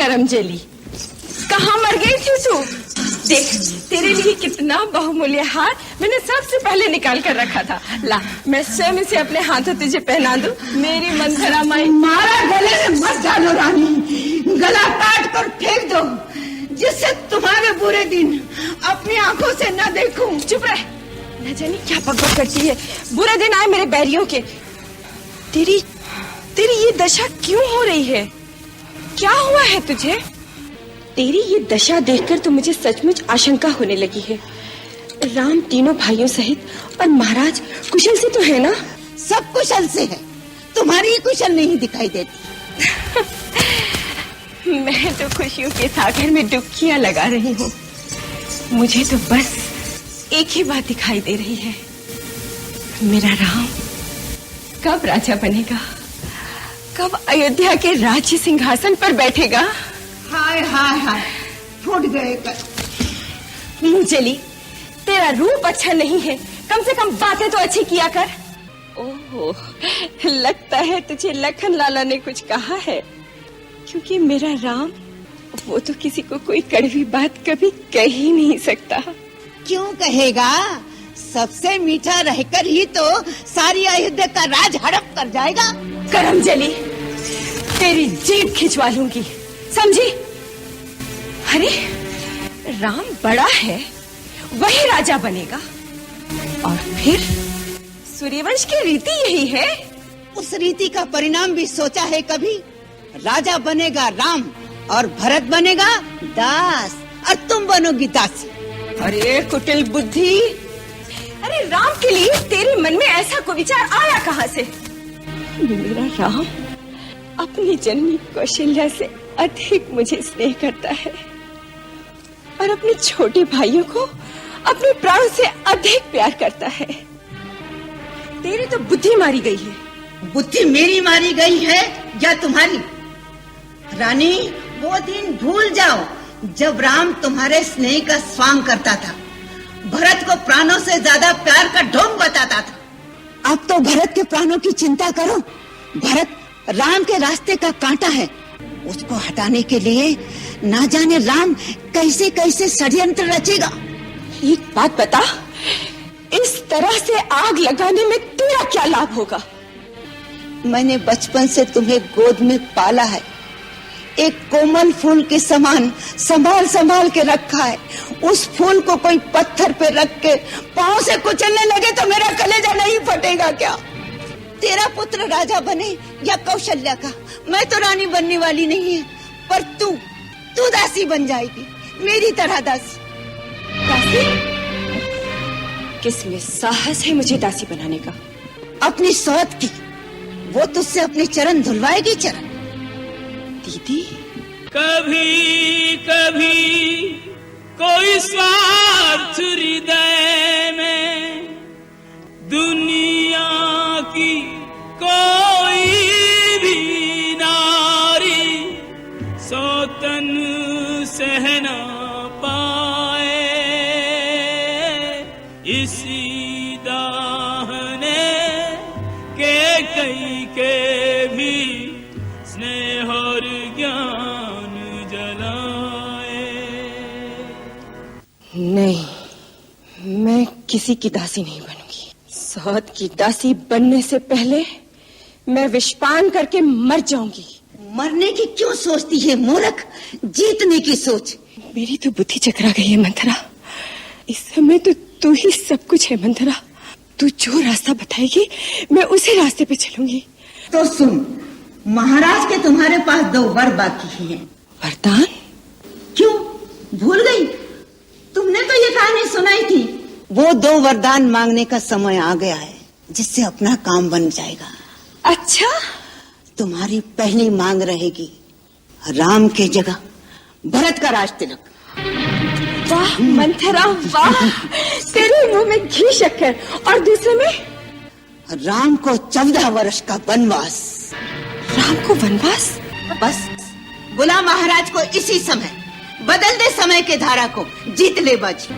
करमजली, कहाँ मर गई थी तू? देख, तेरे लिए कितना बहुमूल्य हार मैंने सबसे पहले निकाल कर रखा था। ला, मैं स्वयं इसे अपने हाथों तुझे पहना दूं। मेरी मंथरा माई। मारा गले में मत डालो रानी, गला काट कर फेंक दो, जिससे तुम्हारे बुरे दिन अपनी आंखों से न देखूं। चुप रह, न जाने क्या बकबक करती है। बुरे दिन आए मेरे बैरियों के। तेरी ये दशा क्यों हो रही है? क्या हुआ है तुझे? तेरी ये दशा देखकर तो मुझे सचमुच आशंका होने लगी है। राम तीनों भाइयों सहित और महाराज कुशल से तो है ना? सब कुशल से है, तुम्हारी कुशल नहीं दिखाई देती। मैं तो खुशियों के सागर में डुबकियां लगा रही हूँ। मुझे तो बस एक ही बात दिखाई दे रही है, मेरा राम कब राजा बनेगा, कब अयोध्या के राज्य सिंहासन पर बैठेगा। हाय हाय हाय, फूट गए कर। मुंहजली, तेरा रूप अच्छा नहीं है, कम से कम बातें तो अच्छी किया कर। ओह, लगता है तुझे लखन लाला ने कुछ कहा है, क्योंकि मेरा राम वो तो किसी को कोई कड़वी बात कभी कह ही नहीं सकता। क्यों कहेगा? सबसे मीठा रहकर ही तो सारी अयोध्या का राज हड़प कर जाएगा। करमजली, तेरी जीभ खिंचवा लूंगी, समझी? अरे राम बड़ा है, वही राजा बनेगा, और फिर सूर्यवंश की रीति यही है। उस रीति का परिणाम भी सोचा है कभी? राजा बनेगा राम और भरत बनेगा दास, और तुम बनोगी दासी। अरे कुटिल बुद्धि, अरे राम के लिए तेरे मन में ऐसा कोई विचार आया कहाँ से? मेरा राम अपनी जन्मी कौशल्या से अधिक मुझे स्नेह करता है, और अपने छोटे भाइयों को अपने प्राण से अधिक प्यार करता है। तेरी तो बुद्धि मारी गई है। बुद्धि मेरी मारी गई है या तुम्हारी? रानी, वो दिन भूल जाओ जब राम तुम्हारे स्नेह का स्वांग करता था, भरत को प्राणों से ज्यादा प्यार का ढोंग बताता था। अब तो भरत के प्राणों की चिंता करो। भरत राम के रास्ते का कांटा है, उसको हटाने के लिए ना जाने राम कैसे कैसे षड्यंत्र रचेगा। एक बात बता, इस तरह से आग लगाने में तेरा क्या लाभ होगा? मैंने बचपन से तुम्हें गोद में पाला है, एक कोमल फूल के समान संभाल संभाल के रखा है। उस फूल को कोई पत्थर पे रख के पांव से कुचलने लगे तो मेरा कलेजा नहीं फटेगा क्या? तेरा पुत्र राजा बने या कौशल्या का, मैं तो रानी बनने वाली नहीं है, पर तू दासी बन जाएगी, मेरी तरह दासी। दासी? किसमें साहस है मुझे दासी बनाने का? अपनी सौत की, वो तुझसे अपने चरण धुलवाएगी। चरण दीदी, कभी कभी कोई स्वार्थ हृदय में, दुनिया की कोई भी नारी सौतन सह न पाए, इसी दाहने के कई के भी स्नेह और ज्ञान जलाए। नहीं, मैं किसी की दासी नहीं बनूंगी। सौत की दासी बनने से पहले मैं विषपान करके मर जाऊंगी। मरने की क्यों सोचती है मूर्ख? जीतने की सोच। मेरी तो बुद्धि चकरा गई है मंथरा। इस समय तो तू ही सब कुछ है मंथरा। तू जो रास्ता बताएगी मैं उसी रास्ते पे चलूंगी। तो सुन, महाराज के तुम्हारे पास 2 वर बाकी हैं। वरदान? क्यों भूल गई? तुमने तो ये कहानी सुनाई थी। वो 2 वरदान मांगने का समय आ गया है, जिससे अपना काम बन जाएगा। अच्छा, तुम्हारी पहली मांग रहेगी राम के जगह भरत का राज तिलक। वाह मंथरा वाह, तेरे मुंह में घी शक्कर। और दूसरे में? राम को 14 वर्ष का वनवास। राम को वनवास? बस बुला महाराज को इसी समय, बदल दे समय के धारा को, जीत ले बाजी।